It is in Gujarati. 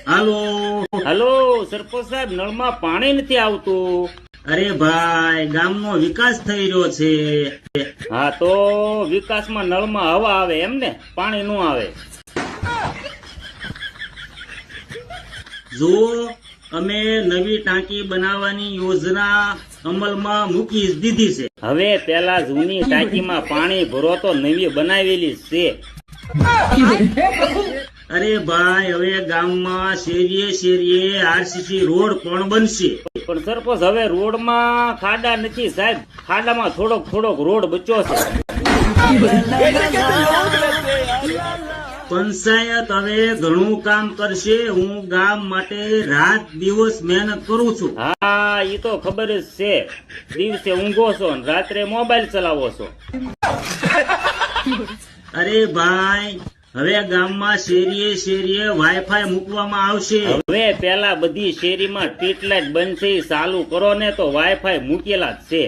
હાલો. હલો સરપંચ સાહેબ, નળમાં પાણી નથી આવતું. અરે ભાઈ, ગામનો વિકાસ થઈ રહ્યો છે. હા, તો વિકાસમાં નળમાં હવા આવે એમ ને, પાણી નું આવે. જો અમે નવી ટાંકી બનાવવાની યોજના અમલમાં મૂકી દીધી છે. હવે પેલા જૂની ટાંકીમાં પાણી ભરો તો નવી બનાવેલી છે. અરે ભાઈ, હવે ગામમાં શેરીએ શેરીએ આરસીસી રોડ પણ બનશે. પણ સરપંચ, હવે રોડમાં ખાડા નથી સાહેબ, ખાડામાં થોડોક રોડ બચ્યો છે. પંચાયત હવે ઘણું કામ કરશે. હું ગામ માટે રાત દિવસ મહેનત કરું છું. હા, એ તો ખબર જ છે. દિવસે ઊંઘો છો ને રાત્રે મોબાઈલ ચલાવો છો. અરે ભાઈ, હવે ગામમાં શેરીએ શેરીએ વાઈફાઈ મૂકવામાં આવશે. હવે પેલા બધી શેરીમાં સ્ટ્રીટ લાઇટ બંધ છે, ચાલુ કરો ને તો વાઈફાઈ મૂકેલા જ છે.